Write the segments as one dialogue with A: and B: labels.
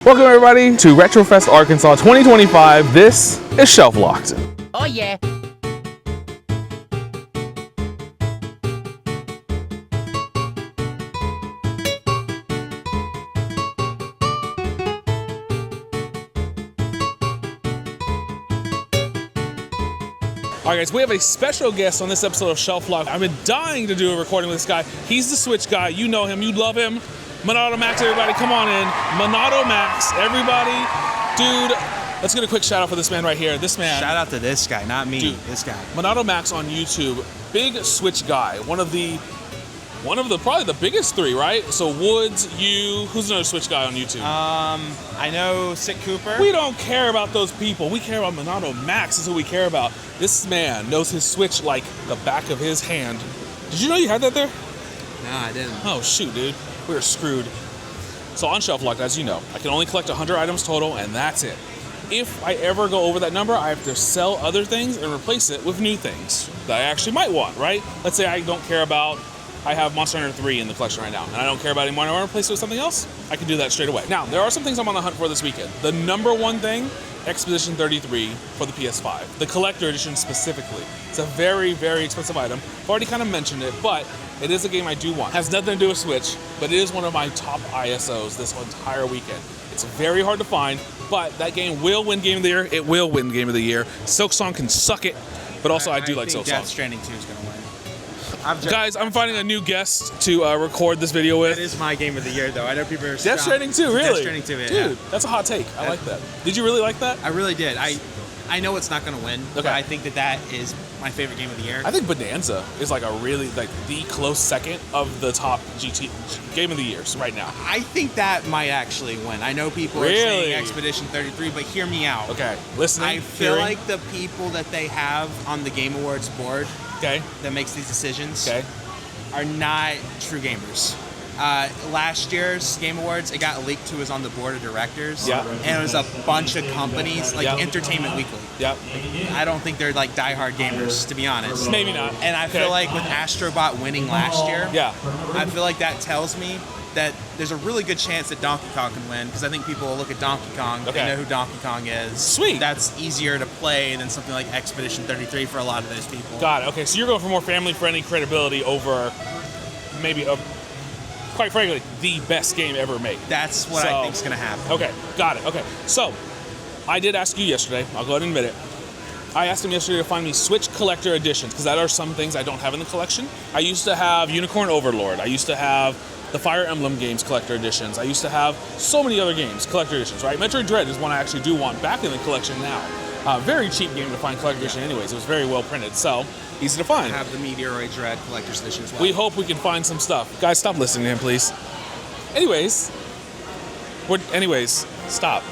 A: Welcome everybody to RetroFest Arkansas 2025. This is Shelf Locked.
B: Oh yeah.
A: All right, guys, we have a special guest on this episode of Shelf Locked. I've been dying to do a recording with this guy. He's the Switch guy. You know him. You love him. Monado Max, everybody, come on in. Monado Max, everybody. Dude, let's get a quick shout out for this man right here. This man.
C: Shout out to this guy, not me.
A: Dude,
C: this guy.
A: Monado Max on YouTube. Big Switch guy. One of the probably the biggest three, right? So Woods, you, who's another Switch guy on YouTube?
C: I know Sick Cooper.
A: We don't care about those people. We care about Monado Max is who we care about. This man knows his Switch like the back of his hand. Did you know you had that there?
C: No, I didn't.
A: Oh shoot, dude. We're screwed. So on Shelf Locked, as you know, I can only collect 100 items total, and that's it. If I ever go over that number, I have to sell other things and replace it with new things that I actually might want, right? Let's say I don't care about, I have Monster Hunter 3 in the collection right now, and I don't care about it anymore, and I want to replace it with something else, I can do that straight away. Now, there are some things I'm on the hunt for this weekend. The number one thing, Expedition 33 for the PS5. The collector edition specifically. It's a very, very expensive item. I've already kind of mentioned it, but it is a game I do want. Has nothing to do with Switch, but it is one of my top ISOs this entire weekend. It's very hard to find, but that game will win Game of the Year. It will win Game of the Year. Silksong can suck it, but also I do like Silksong.
C: Death Stranding 2 is going to win.
A: Guys, I'm finding a new guest to record this video with.
C: That is my Game of the Year, though. I know people are
A: Death Stranding 2, really?
C: Death Stranding 2, yeah.
A: Dude, that's a hot take. I like that. Did you really like that?
C: I really did. I know it's not going to win, but I think that is my favorite Game of the Year.
A: I think Bonanza is like a really, like the close second of the top Game of the Years right now.
C: I think that might actually win. I know people are saying Expedition 33, but hear me out.
A: Okay, listening,
C: I feel like the people that they have on the Game Awards board that makes these decisions are not true gamers. Last year's Game Awards, it got leaked who was on the board of directors.
A: Yeah.
C: And it was a bunch of companies, like Entertainment Weekly.
A: Yep.
C: I don't think they're like diehard gamers, to be honest.
A: Maybe not.
C: And I feel like with Astrobot winning last year, I feel like that tells me that there's a really good chance that Donkey Kong can win, because I think people will look at Donkey Kong, they know who Donkey Kong is.
A: Sweet.
C: That's easier to play than something like Expedition 33 for a lot of those people.
A: Got it. Okay, so you're going for more family-friendly credibility over maybe quite frankly, the best game ever made.
C: That's what I think is going to happen.
A: Okay, got it. Okay, so I did ask you yesterday. I'll go ahead and admit it. I asked him yesterday to find me Switch collector editions, because that are some things I don't have in the collection. I used to have Unicorn Overlord. I used to have the Fire Emblem games collector editions. I used to have so many other games collector editions, right? Metroid Dread is one I actually do want back in the collection now. Very cheap game to find collector edition anyways. It was very well printed, so easy to find.
C: I have the Meteoroid Dread collector's edition as well.
A: We hope we can find some stuff. Guys, stop listening to him, please. Anyways, stop.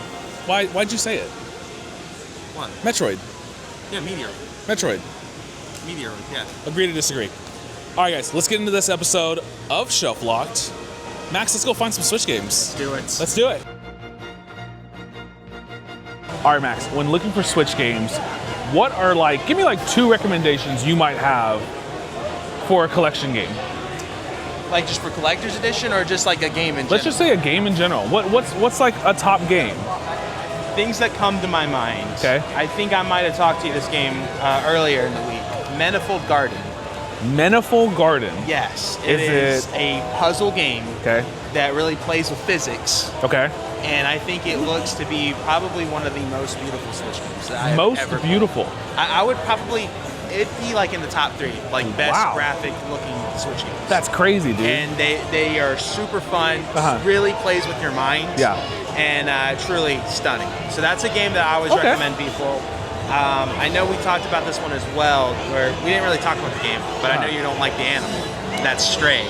A: Why'd you say it?
C: What?
A: Metroid.
C: Yeah, Meteor.
A: Metroid.
C: Meteoroid, yeah.
A: Agree to disagree. All right, guys, let's get into this episode of Shelf Locked. Max, let's go find some Switch games.
C: Let's do it.
A: Let's do it. All right, Max, when looking for Switch games, what are give me two recommendations you might have for a collection game.
C: Like just for collector's edition, or just like a game in general?
A: Let's just say a game in general. What's like a top game?
C: Things that come to my mind.
A: Okay.
C: I think I might have talked to you this game earlier in the week. Manifold Garden.
A: Manifold Garden?
C: Yes. It is a puzzle game that really plays with physics.
A: Okay.
C: And I think it looks to be probably one of the most beautiful Switch games that I have ever played.
A: Beautiful?
C: I would probably, it'd be like in the top 3, like best graphic looking Switch games.
A: That's crazy, dude.
C: And they are super fun, really plays with your mind.
A: Yeah.
C: And truly stunning. So that's a game that I always recommend people. I know we talked about this one as well, where we didn't really talk about the game, but I know you don't like the animal. That's Stray.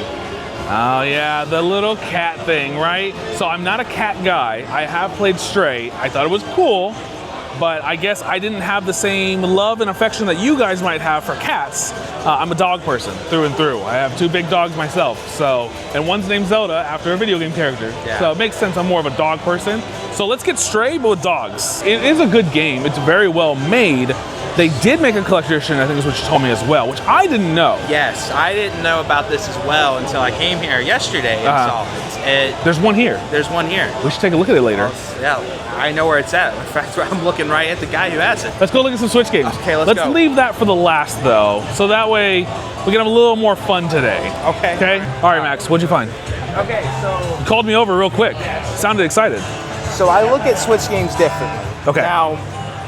A: Oh yeah, the little cat thing, right? So I'm not a cat guy. I have played Stray. I thought it was cool, but I guess I didn't have the same love and affection that you guys might have for cats. I'm a dog person through and through. I have 2 big dogs myself, and one's named Zelda after a video game character. Yeah. So it makes sense I'm more of a dog person. So let's get Stray, but with dogs. It is a good game. It's very well made. They did make a collector edition, I think is what you told me as well, which I didn't know.
C: Yes, I didn't know about this as well until I came here yesterday and saw it.
A: There's one here.
C: There's one here.
A: We should take a look at it later.
C: Yeah, I know where it's at. In fact, I'm looking right at the guy who has it.
A: Let's go look at some Switch games.
C: Okay, let's go.
A: Let's leave that for the last, though, so that way we can have a little more fun today.
C: Okay.
A: Okay? All right, Max, what'd you find?
C: Okay, so...
A: You called me over real quick. Sounded excited.
C: So I look at Switch games differently.
A: Okay.
C: Now,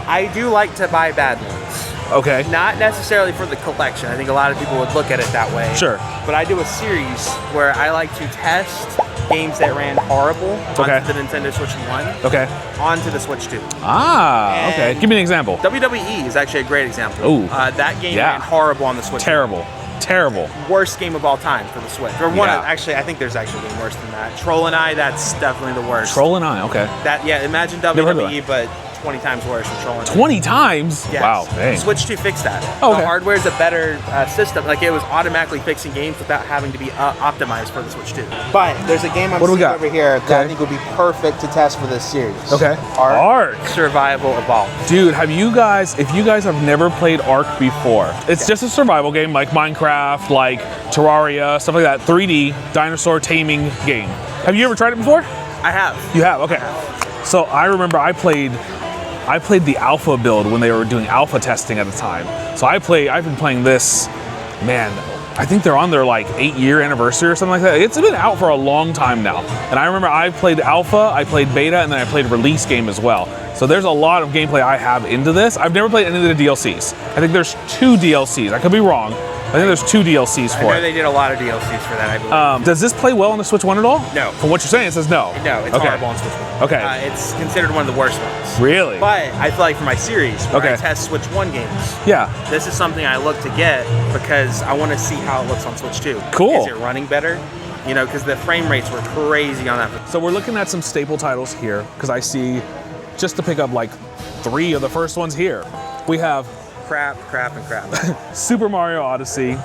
C: I do like to buy bad ones.
A: Okay.
C: Not necessarily for the collection. I think a lot of people would look at it that way.
A: Sure.
C: But I do a series where I like to test games that ran horrible onto the Nintendo Switch 1 onto the Switch 2.
A: Ah, okay. Give me an example.
C: WWE is actually a great example.
A: Ooh.
C: That game ran horrible on the Switch.
A: Terrible. Terrible.
C: Worst game of all time for the Switch. Or one of, actually, I think there's actually been worse than that. Troll and I, that's definitely the worst.
A: Troll and I, okay.
C: That, yeah, imagine WWE, but 20 times worse than Troll and I.
A: 20 times?
C: Yes.
A: Wow, dang.
C: Switch 2 fixed that.
A: Okay.
C: The hardware is a better system. Like, it was automatically fixing games without having to be optimized for the Switch 2. But there's a game I'm seeing over here that I think would be perfect to test for this series.
A: Okay.
C: Ark. Survival Evolved.
A: Dude, have you guys, if you guys have never played Ark before, it's just a survival game like Minecraft, like Terraria, stuff like that, 3D dinosaur taming game. Have you ever tried it before?
C: I have.
A: You have? Okay. So I remember I played the alpha build when they were doing alpha testing at the time. So I've been playing this, man, I think they're on their like 8-year anniversary or something like that. It's been out for a long time now. And I remember I played alpha, I played beta, and then I played release game as well. So there's a lot of gameplay I have into this. I've never played any of the DLCs. I think there's 2 DLCs. I could be wrong. I think there's 2 DLCs for it.
C: I know they did a lot of DLCs for that, I believe.
A: Does this play well on the Switch 1 at all?
C: No.
A: From what you're saying, it says no.
C: No, it's horrible on Switch 1.
A: Okay.
C: It's considered one of the worst ones.
A: Really?
C: But I feel like for my series, where I test Switch 1 games, this is something I look to get because I want to see how it looks on Switch 2.
A: Cool.
C: Is it running better? You know, because the frame rates were crazy on that.
A: So we're looking at some staple titles here, because I see, just to pick up like 3 of the first ones here. We have
C: crap.
A: Super Mario Odyssey,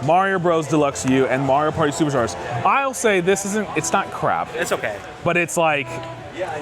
A: Mario Bros. Deluxe U, and Mario Party Superstars. I'll say it's not crap.
C: It's okay.
A: But it's like,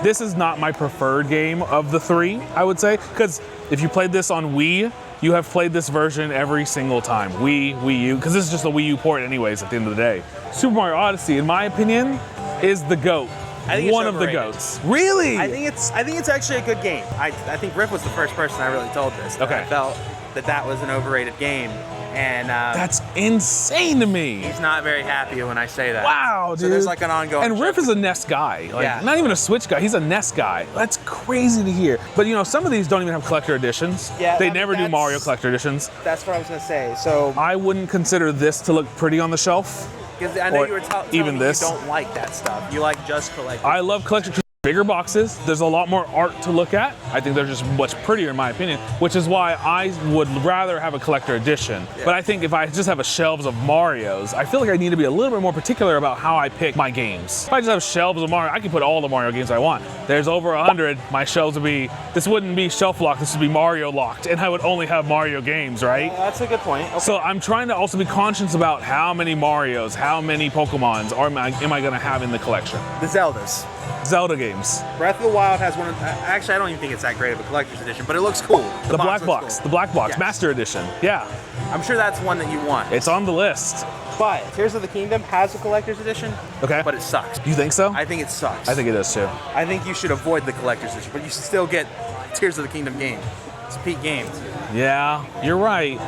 A: this is not my preferred game of the 3, I would say. Because if you played this on Wii, you have played this version every single time. Wii U, because this is just a Wii U port anyways at the end of the day. Super Mario Odyssey, in my opinion, is the GOAT.
C: I think
A: one of the GOATs. Really?
C: I think it's actually a good game. I think Riff was the first person I really told this. I felt that was an overrated game. And
A: that's insane to me.
C: He's not very happy when I say that.
A: Wow, dude.
C: So there's like an ongoing.
A: And Riff is a NES guy. Like, not even a Switch guy. He's a NES guy. That's crazy to hear. But you know, some of these don't even have collector editions. Yeah, they never do Mario collector editions.
C: That's what I was gonna say. So
A: I wouldn't consider this to look pretty on the shelf.
C: Because I know you were telling me you don't like that stuff. You like just collector.
A: I love collector. Bigger boxes, there's a lot more art to look at. I think they're just much prettier in my opinion, which is why I would rather have a collector edition. Yeah. But I think if I just have a shelves of Marios, I feel like I need to be a little bit more particular about how I pick my games. If I just have shelves of Mario, I can put all the Mario games I want. There's over 100, my shelves would be, this wouldn't be shelf locked, this would be Mario locked, and I would only have Mario games, right?
C: That's a good point. Okay.
A: So I'm trying to also be conscious about how many Marios, how many Pokemons am I gonna have in the collection.
C: The Zeldas.
A: Zelda games.
C: Breath of the Wild has one of, actually I don't even think it's that great of a collector's edition, but it looks cool.
A: The black box, cool. The black box, yes. Master edition, yeah.
C: I'm sure that's one that you want.
A: It's on the list.
C: But Tears of the Kingdom has a collector's edition, but it sucks.
A: You think so?
C: I think it sucks.
A: I think it does too.
C: I think you should avoid the collector's edition, but you should still get Tears of the Kingdom game. It's a peak game.
A: Yeah, you're right.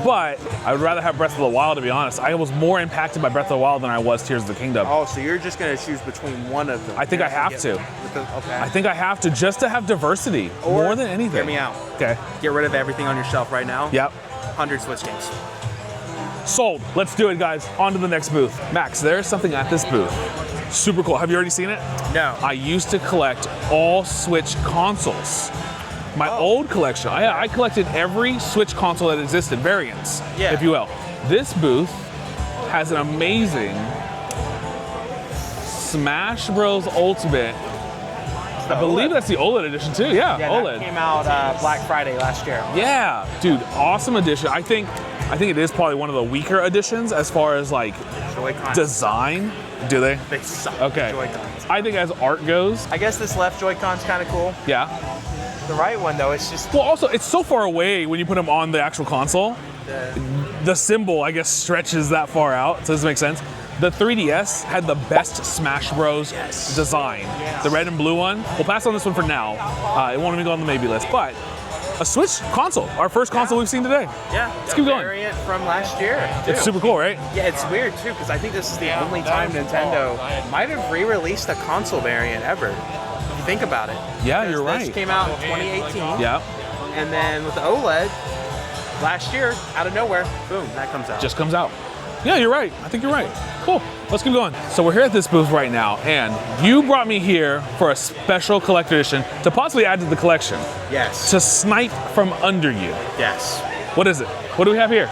A: But I would rather have Breath of the Wild, to be honest. I was more impacted by Breath of the Wild than I was Tears of the Kingdom.
C: Oh, so you're just going to choose between one of them?
A: I think I have to.
C: Okay.
A: I think I have to, just to have diversity, more than anything.
C: Hear me out.
A: Okay.
C: Get rid of everything on your shelf right now.
A: Yep.
C: 100 Switch games.
A: Sold. Let's do it, guys. On to the next booth. Max, there's something at this booth. Super cool. Have you already seen it?
C: No.
A: I used to collect all Switch consoles. My old collection, I collected every Switch console that existed, variants, if you will. This booth has an amazing Smash Bros. Ultimate. I believe that's the OLED edition too, yeah OLED.
C: That came out Black Friday last year.
A: Yeah, dude, awesome edition. I think it is probably one of the weaker editions as far as like
C: Joy-Con
A: design. Do they?
C: They suck.
A: Okay.
C: Joy-Cons.
A: I think as art goes.
C: I guess this left Joy-Con's kind of cool.
A: Yeah.
C: the right one though. It's just
A: well, also it's so far away when you put them on the actual console. The symbol, I guess, stretches that far out. So does it make sense? The 3DS had the best Smash Bros. Design. The red and blue one. We'll pass on this one for now. It won't even go on the maybe list, but a Switch console, our first console we've seen today.
C: Yeah,
A: let's keep going.
C: Variant from last year. Too.
A: It's super cool, right?
C: Yeah, it's weird too because I think this is the only time Nintendo might have re-released a console variant ever. If you think about it.
A: Yeah, you're right.
C: This came out in 2018.
A: Yeah.
C: And then with the OLED last year, out of nowhere, boom, that comes out.
A: Just comes out. Yeah, you're right. I think you're right. Cool. Let's keep going. So we're here at this booth right now, and you brought me here for a special collector edition to possibly add to the collection.
C: Yes.
A: To snipe from under you.
C: Yes.
A: What is it? What do we have here?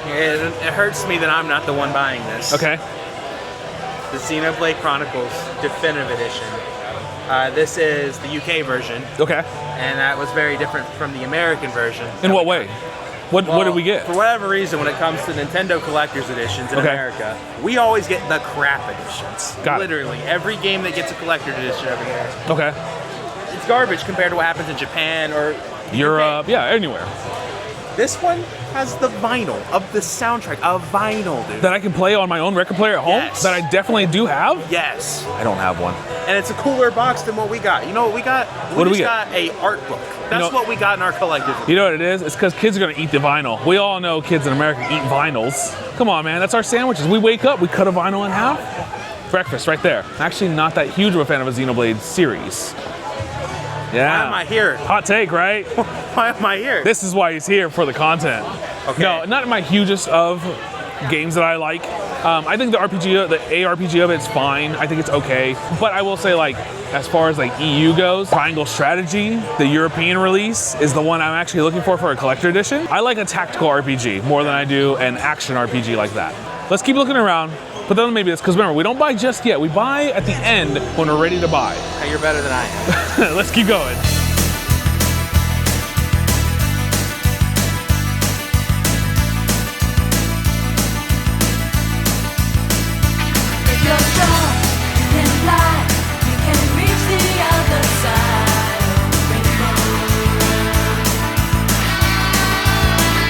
C: It hurts me that I'm not the one buying this.
A: Okay.
C: The Xenoblade Chronicles Definitive Edition. This is the UK version.
A: Okay.
C: And that was very different from the American version.
A: In what way? What did we get?
C: For whatever reason, when it comes to Nintendo Collector's Editions in America, we always get the crap editions. Literally, every game that gets a Collector's Edition over here.
A: Okay.
C: It's garbage compared to what happens in Japan or
A: Europe, yeah, anywhere.
C: This one has the vinyl of the soundtrack, a vinyl, dude.
A: That I can play on my own record player at home?
C: Yes.
A: That I definitely do have?
C: Yes.
A: I don't have one.
C: And it's a cooler box than what we got. You know what we got?
A: What do we
C: just
A: get?
C: got a art book. That's what we got in our collector's.
A: You know what it is? It's because kids are going to eat the vinyl. We all know kids in America eat vinyls. Come on, man. That's our sandwiches. We wake up, we cut a vinyl in half. Breakfast right there. Actually not that huge of a fan of a Xenoblade series. Yeah.
C: Why am I here?
A: Hot take, right?
C: Why am I here?
A: This is why he's here, for the content.
C: Okay.
A: No, not my hugest of games that I like. I think the ARPG of it's fine. I think it's okay. But I will say, like, as far as like EU goes, Triangle Strategy, the European release, is the one I'm actually looking for a collector edition. I like a tactical RPG more than I do an action RPG like that. Let's keep looking around. But then maybe it's because remember, we don't buy just yet. We buy at the end when we're ready to buy.
C: Hey, you're better than I am.
A: Let's keep going.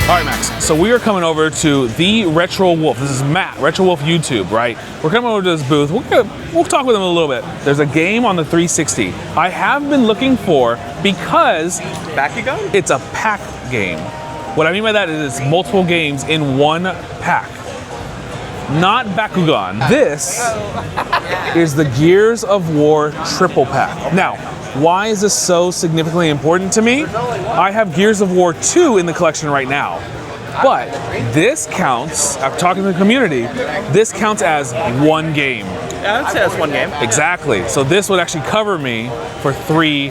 A: All right, Max, so we are coming over to the Retro Wolf. This is Matt, Retro Wolf YouTube, right? We're coming over to this booth. We'll talk with him a little bit. There's a game on the 360 I have been looking for because
C: Bakugan?
A: It's a pack game. What I mean by that is it's multiple games in one pack. Not Bakugan. This is the Gears of War triple pack. Now, why is this so significantly important to me? I have Gears of War 2 in the collection right now. But this counts, after talking to the community, this counts as one game.
C: Yeah, I'd say that's one game.
A: Exactly. So this would actually cover me for two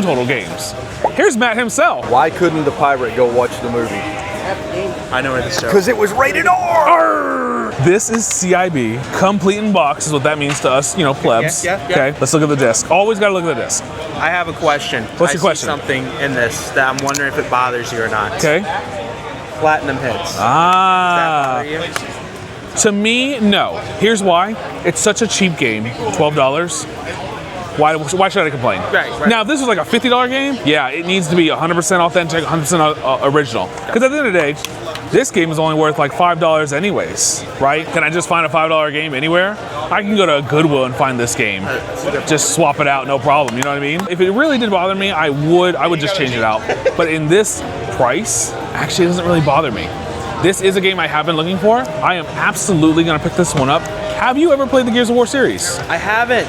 A: total games. Here's Matt himself.
B: Why couldn't the pirate go watch the movie?
C: I know where this is.
B: Because it was rated R!
A: This is CIB, complete in box is what that means to us, plebs.
C: Yeah.
A: Okay, let's look at the disc. Always gotta look at the disc.
C: I have a question.
A: What's your question?
C: I see something in this that I'm wondering if it bothers you or not.
A: Okay.
C: Platinum hits.
A: Ah.
C: Does that bother you?
A: To me, no. Here's why. It's such a cheap game, $12. Why should I complain?
C: Right.
A: Now, if this was like a $50 game, yeah, it needs to be 100% authentic, 100% original. Because at the end of the day, this game is only worth like $5 anyways, right? Can I just find a $5 game anywhere? I can go to Goodwill and find this game. Just swap it out, no problem, you know what I mean? If it really did bother me, I would just change it out. But in this price, actually it doesn't really bother me. This is a game I have been looking for. I am absolutely gonna pick this one up. Have you ever played the Gears of War series?
C: I haven't.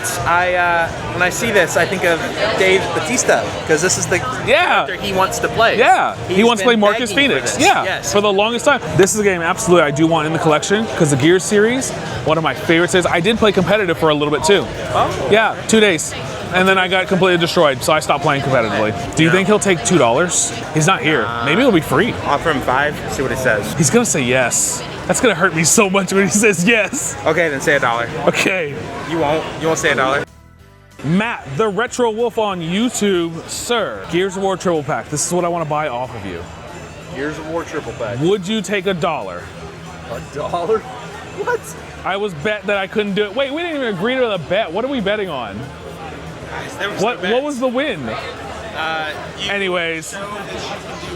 C: When I see this, I think of Dave Bautista, because this is the character he wants to play.
A: Yeah, he wants to play Marcus Phoenix. Yeah,
C: yes.
A: For the longest time. This is a game absolutely I do want in the collection, because the Gears series, one of my favorites is, I did play competitive for a little bit too.
C: Oh.
A: Yeah, 2 days. And then I got completely destroyed, so I stopped playing competitively. Do you think he'll take $2? He's not here. Maybe it'll be free.
C: Offer him 5, see what he says.
A: He's gonna say yes. That's gonna hurt me so much when he says yes.
C: Okay, then say $1.
A: Okay.
C: You won't say $1?
A: Matt, the Retro Wolf on YouTube, sir. Gears of War triple pack. This is what I want to buy off of you.
B: Gears of War triple pack.
A: Would you take $1?
B: $1? What?
A: I was bet that I couldn't do it. Wait, we didn't even agree to the bet. What are we betting on? What was the win? Anyways,
C: Do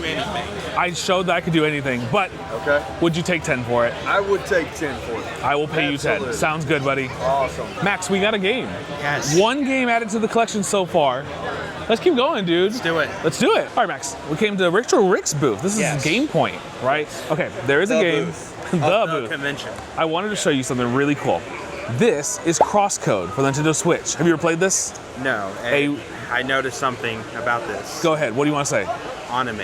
C: anything.
A: I showed that I could do anything, but
B: Okay.
A: would you take 10 for it?
B: I would take 10 for it.
A: I will pay you 10.
B: Absolutely.
A: Sounds good, buddy.
B: Awesome.
A: Max, we got a game.
C: Yes.
A: One game added to the collection so far. Let's keep going, dude.
C: Let's do it.
A: Let's do it. All right, Max. We came to Retro Rick's booth. This is
C: Yes.
A: Game Point, right? Okay, there is a game. The booth.
C: Convention.
A: I wanted to show you something really cool. This is Crosscode for the Nintendo Switch. Have you ever played this?
D: No, I noticed something about this.
A: Go ahead. What do you want to say?
D: Anime.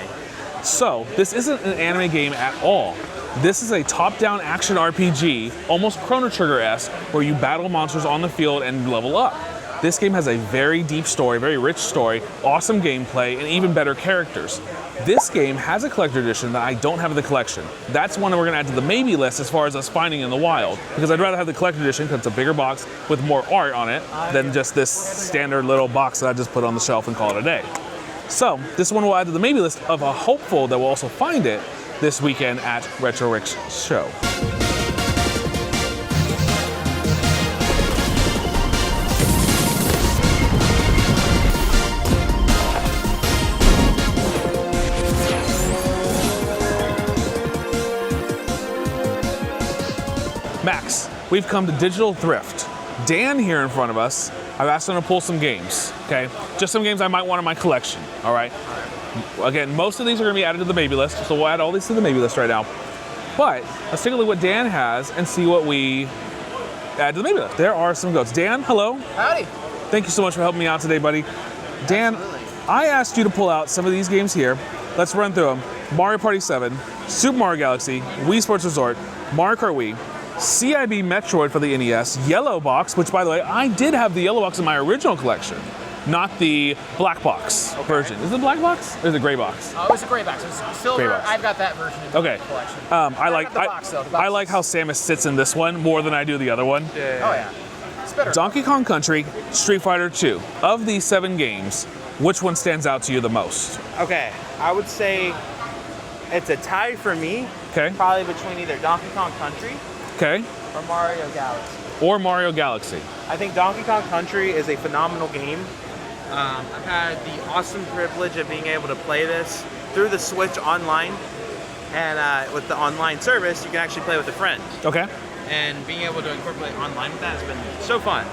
A: So, this isn't an anime game at all. This is a top-down action RPG, almost Chrono Trigger-esque, where you battle monsters on the field and level up. This game has a very deep story, very rich story, awesome gameplay, and even better characters. This game has a collector edition that I don't have in the collection. That's one that we're gonna add to the maybe list as far as us finding in the wild, because I'd rather have the collector edition because it's a bigger box with more art on it than just this standard little box that I just put on the shelf and call it a day. So this one will add to the maybe list of a hopeful that we'll also find it this weekend at Retro Rick's show. Max, we've come to Digital Thrift. Dan here in front of us, I've asked him to pull some games, okay? Just some games I might want in my collection, all right? Again, most of these are gonna be added to the maybe list, so we'll add all these to the maybe list right now. But let's take a look at what Dan has and see what we add to the maybe list. There are some goats. Dan, hello.
E: Howdy.
A: Thank you so much for helping me out today, buddy. Dan, I asked you to pull out some of these games here. Let's run through them. Mario Party 7, Super Mario Galaxy, Wii Sports Resort, Mario Kart Wii, CIB Metroid for the NES, Yellow Box, which by the way, I did have the Yellow Box in my original collection, not the black box version. Is it black box or is it gray box?
E: Oh, it was a gray box. It was silver.
A: Gray box.
E: I've got that version in
A: Okay.
E: the collection.
A: I
E: got
A: like
E: the box, though. The box
A: I like how Samus sits in this one more than I do the other one.
E: Oh yeah, it's better.
A: Donkey Kong Country, Street Fighter 2. Of these 7 games, which one stands out to you the most?
D: Okay, I would say it's a tie for me.
A: Okay.
D: Probably between either Donkey Kong Country
A: Okay.
D: or Mario Galaxy.
A: Or Mario Galaxy.
D: I think Donkey Kong Country is a phenomenal game. I've had the awesome privilege of being able to play this through the Switch online. And with the online service, you can actually play with a friend.
A: Okay.
D: And being able to incorporate online with that has been so fun.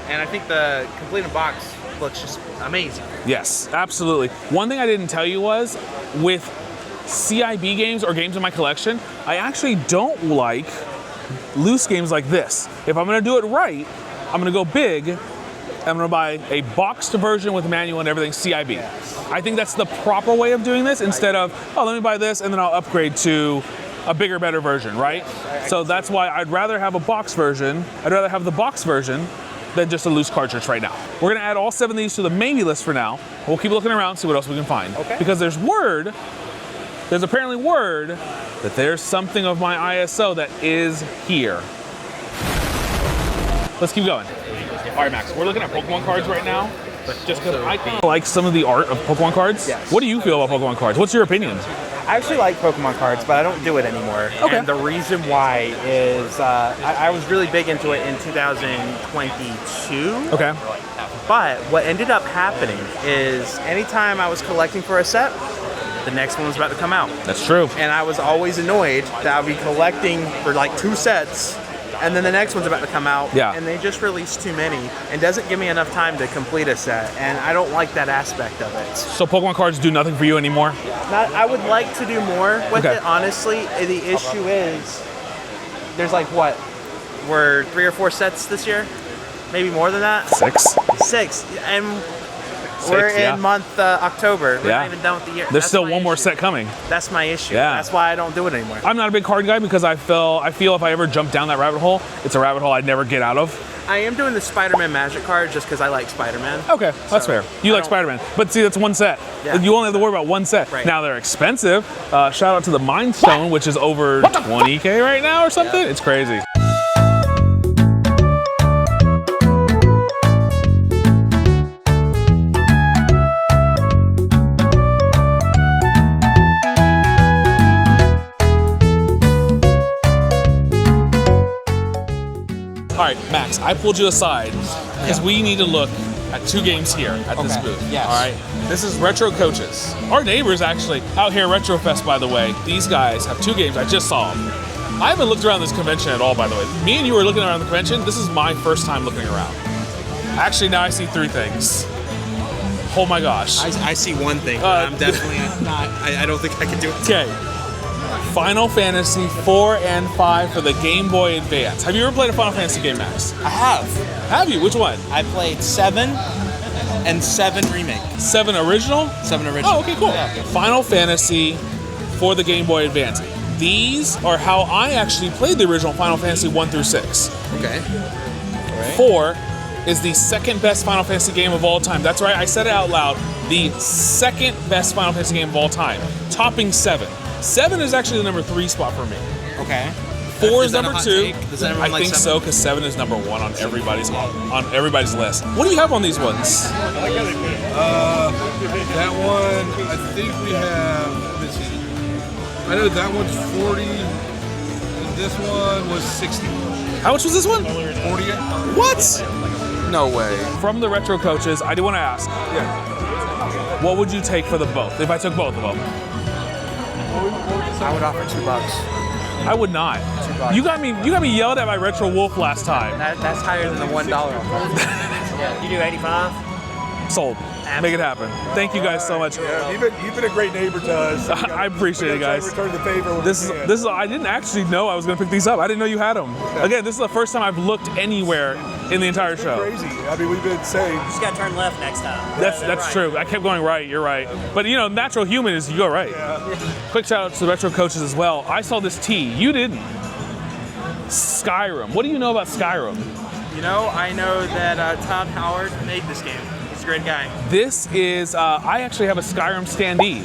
D: And I think the completed box looks just amazing.
A: Yes, absolutely. One thing I didn't tell you was with CIB games or games in my collection, I actually don't like loose games like this. If I'm gonna do it right, I'm gonna go big. I'm gonna buy a boxed version with manual and everything CIB. I think that's the proper way of doing this instead of, oh, let me buy this and then I'll upgrade to a bigger, better version, right? So that's why I'd rather have a box version. I'd rather have the box version than just a loose cartridge right now. We're gonna add all 7 of these to the maybe list for now. We'll keep looking around, see what else we can find.
D: Okay.
A: Because there's apparently word that there's something of my ISO that is here. Let's keep going. All right, Max, we're looking at Pokemon cards right now. Just because I kind of like some of the art of Pokemon cards.
D: Yes.
A: What do you feel about Pokemon cards? What's your opinion?
D: I actually like Pokemon cards, but I don't do it anymore.
A: Okay.
D: And the reason why is I was really big into it in 2022.
A: Okay.
D: But what ended up happening is anytime I was collecting for a set, the next one was about to come out.
A: That's true.
D: And I was always annoyed that I would be collecting for like 2 sets, and then the next one's about to come out,
A: Yeah.
D: and they just released too many, and doesn't give me enough time to complete a set, and I don't like that aspect of it.
A: So Pokemon cards do nothing for you anymore?
D: I would like to do more with
A: Okay.
D: it, honestly. The issue is, there's like what? We're 3 or 4 sets this year? Maybe more than that?
A: 6?
D: 6. And we're
A: yeah.
D: in month October. We're
A: Yeah.
D: not even done with the year.
A: There's
D: That's
A: still
D: my
A: one more
D: issue.
A: set coming.
D: That's my issue.
A: Yeah.
D: That's why I don't do it anymore.
A: I'm not a big card guy because I feel if I ever jump down that rabbit hole, it's a rabbit hole I'd never get out of.
D: I am doing the Spider-Man Magic card just because I like Spider-Man.
A: Okay, that's
D: So,
A: fair. You
D: I
A: like
D: don't-
A: Spider-Man, but see, that's one set.
D: Yeah.
A: You only have to worry about one set.
D: Right.
A: Now they're expensive. Shout out to the Mind Stone, which is over 20K right now or something. It's crazy. All right, Max, I pulled you aside because we need to look at 2 games here at this booth.
C: Yes.
A: All right. This is Retro Coaches. Our neighbors actually out here at RetroFest, by the way. These guys have 2 games. I just saw them. I haven't looked around this convention at all, by the way. Me and you were looking around the convention. This is my first time looking around. Actually, now I see 3 things. Oh my gosh.
C: I see one thing, but I'm definitely not. I don't think I can do it.
A: Okay. Final Fantasy 4 and 5 for the Game Boy Advance. Have you ever played a Final Fantasy game, Max?
C: I have.
A: Have you? Which one?
C: I played 7 and 7 Remake.
A: 7 original?
C: 7 original.
A: Oh, okay, cool.
C: Yeah.
A: Final Fantasy for the Game Boy Advance. These are how I actually played the original Final Fantasy 1 through 6.
C: Okay. All right.
A: 4 is the second best Final Fantasy game of all time. That's right, I said it out loud. The second best Final Fantasy game of all time, topping 7. 7 is actually the number 3 spot for me.
C: Okay.
A: 4 is number 2.
C: Does everyone
A: I
C: like
A: think
C: 7?
A: so, because 7 is number 1 on everybody's list. What do you have on these ones?
F: That one, I think we have, let's see. I know that one's 40, and this one was 60.
A: How much was this one?
F: 40.
A: What?
B: No way.
A: From the Retro Coaches, I do want to ask, what would you take for the both, if I took both of them?
D: I would offer $2.
A: I would not.
D: $2.
A: You got me yelled at by Retro Wolf last time.
D: That's higher than the $1 offer.
E: Yeah, you do 85?
A: Sold. Make it happen. Thank you guys so much.
F: Yeah, you've been a great neighbor to us.
A: I appreciate it, guys.
F: Return the favor.
A: This is. I didn't actually know I was going to pick these up. I didn't know you had them. Again, this is the first time I've looked anywhere in the entire show.
F: Crazy. I mean, we've been saying.
E: Just gotta turn left next time.
A: That's
E: right.
A: true. I kept going right. You're right. But you know, natural human is you go right. Quick shout out to the Retro Coaches as well. I saw this tee. You didn't. Skyrim. What do you know about Skyrim?
D: You know, I know that Todd Howard made this game. He's a great guy.
A: This is. I actually have a Skyrim standee.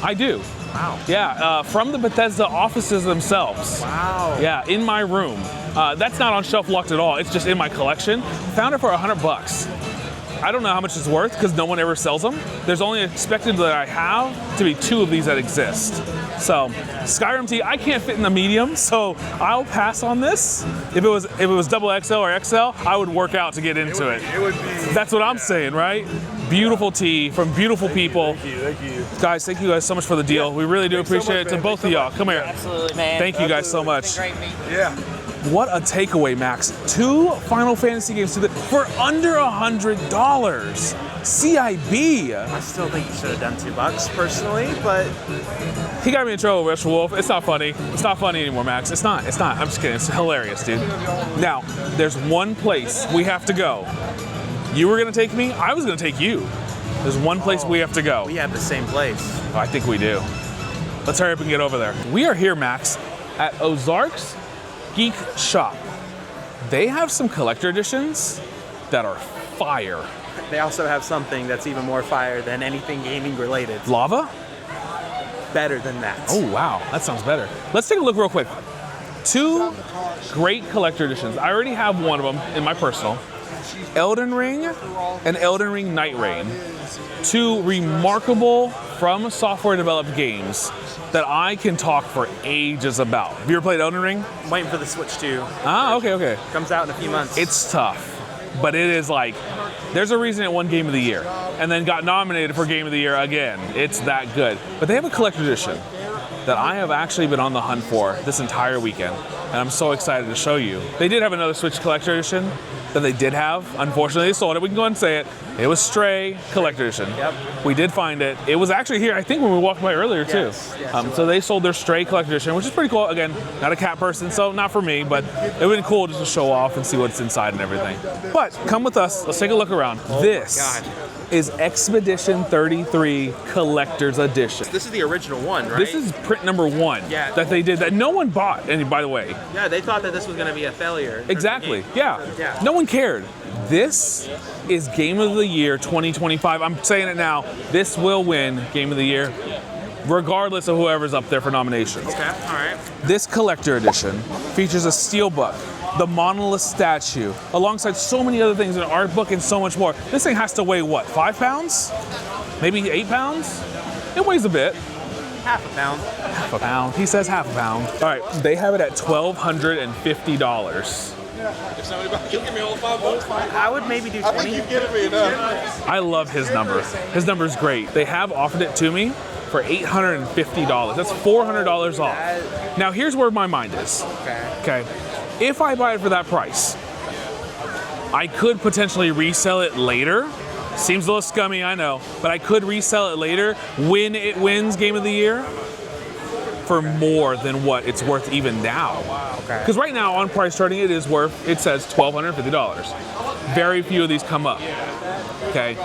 A: I do.
D: Wow.
A: Yeah, from the Bethesda offices themselves.
D: Wow.
A: Yeah, in my room. That's not on shelf locked at all. It's just in my collection. Found it for $100. I don't know how much it's worth because no one ever sells them. There's only expected that I have to be 2 of these that exist. So Skyrim tee, I can't fit in the medium, so I'll pass on this. If it was double XL or XL, I would work out to get into it.
F: It would be.
A: That's what I'm saying, right? Beautiful tee from beautiful people.
F: Thank you.
A: Guys, thank you guys so much for the deal. We really do appreciate it. To both of y'all. Come here.
E: Absolutely, man.
A: Thank you guys so much.
E: It's been great meeting you.
F: Yeah.
A: What a takeaway, Max. 2 Final Fantasy games for under $100. CIB.
D: I still think you should have done $2 personally, but
A: He got me in trouble, Retro Wolf. It's not funny. It's not funny anymore, Max. It's not. I'm just kidding. It's hilarious, dude. Now, there's one place we have to go. You were gonna take me, I was gonna take you. There's one place we have to go.
D: we have the same place.
A: I think we do. Let's hurry up and get over there. We are here, Max, at Ozark's Geek Shop. They have some collector editions that are fire.
D: They also have something that's even more fire than anything gaming related.
A: Lava?
D: Better than that.
A: Oh, wow. That sounds better. Let's take a look real quick. 2 great collector editions. I already have one of them in my personal. Elden Ring and Elden Ring Night Reign. 2 remarkable From Software developed games that I can talk for ages about. Have you ever played Elden Ring?
D: I'm waiting for the Switch 2.
A: Ah, okay.
D: Comes out in a few months.
A: It's tough, but it is like, there's a reason it won Game of the Year and then got nominated for Game of the Year again. It's that good. But they have a collector edition that I have actually been on the hunt for this entire weekend, and I'm so excited to show you. They did have another Switch collector edition that they did have. Unfortunately, they sold it. We can go ahead and say it. It was Stray collector edition.
D: Yep.
A: We did find it. It was actually here, I think, when we walked by earlier, too.
D: Yes,
A: So they sold their Stray collector edition, which is pretty cool. Again, not a cat person, so not for me, but it would have been cool just to show off and see what's inside and everything. But come with us. Let's take a look around. This is Expedition 33 Collector's Edition.
D: This is the original one, right?
A: This is print number 1 that they did that no one bought. And by the way,
D: Yeah, they thought that this was going to be a failure.
A: exactly.
D: Yeah.
A: No one cared. This is Game of the Year 2025. I'm saying it now. This will win Game of the Year, regardless of whoever's up there for nominations.
D: Okay, all right.
A: This collector edition features a steelbook, the monolith statue, alongside so many other things, an art book, and so much more. This thing has to weigh what, 5 pounds? Maybe 8 pounds? It weighs a bit.
D: Half a pound.
A: Half a pound. He says half a pound. All right, they have it at $1,250.
F: If somebody buys, you'll give me all 5 bucks.
D: I would maybe do 20.
F: I think you've given me enough.
A: I love his number. His number is great. They have offered it to me for $850. That's $400 off. Now here's where my mind is. Okay. If I buy it for that price, I could potentially resell it later. Seems a little scummy, I know, but I could resell it later when it wins Game of the Year for more than what it's worth even now. Because right now on price starting it says $1,250. Very few of these come up. Okay,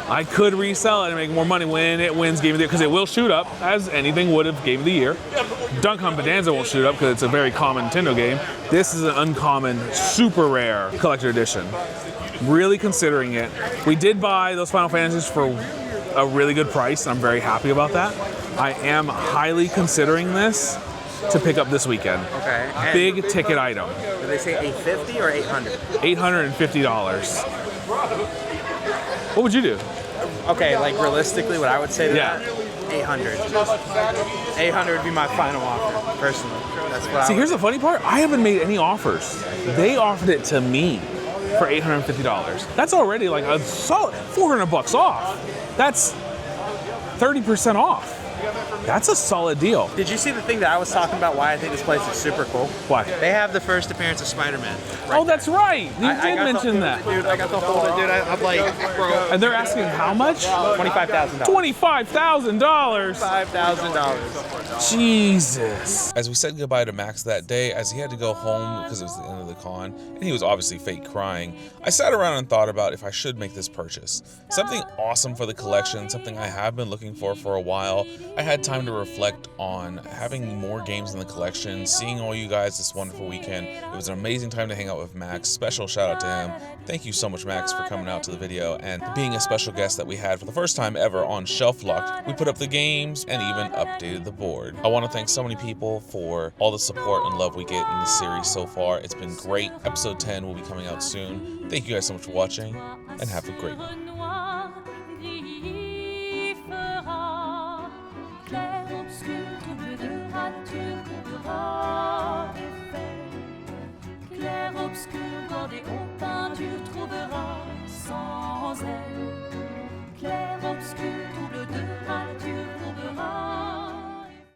A: I could resell it and make more money when it wins Game of the Year, because it will shoot up, as anything would have Game of the Year. Dunk Hunt Bonanza won't shoot up because it's a very common Nintendo game. This is an uncommon, super rare collector edition. Really considering it. We did buy those Final Fantasies for a really good price, and I'm very happy about that. I am highly considering this to pick up this weekend.
D: Okay. And
A: big ticket item.
D: Did they say $850 or $800?
A: $850. What would you do?
D: Okay, like realistically, what I would say to that, 800. 800 would be my final offer, personally. That's what
A: See, here's the funny part. I haven't made any offers. They offered it to me for $850. That's already like a solid $400 off. That's 30% off. That's a solid deal.
D: Did you see the thing that I was talking about, why I think this place is super cool?
A: Why?
D: They have the first appearance of Spider-Man.
A: Oh, that's right. You did mention that.
D: Dude, I got the whole, dude, I'm like, bro.
A: And they're asking how much?
D: $25,000.
A: $25,000.
D: $5,000.
A: Jesus.
G: As we said goodbye to Max that day, as he had to go home because it was the end of the con, and he was obviously fake crying, I sat around and thought about if I should make this purchase. Something awesome for the collection, something I have been looking for a while. I had time to reflect on having more games in the collection, seeing all you guys this wonderful weekend. It was an amazing time to hang out with Max. Special shout out to him. Thank you so much, Max, for coming out to the video and being a special guest that we had for the first time ever on Shelf Locked. We put up the games and even updated the board. I want to thank so many people for all the support and love we get in this series so far. It's been great. Episode 10 will be coming out soon. Thank you guys so much for watching, and have a great one.
H: Clair obscur, bordé au pain, tu trouveras sans elle.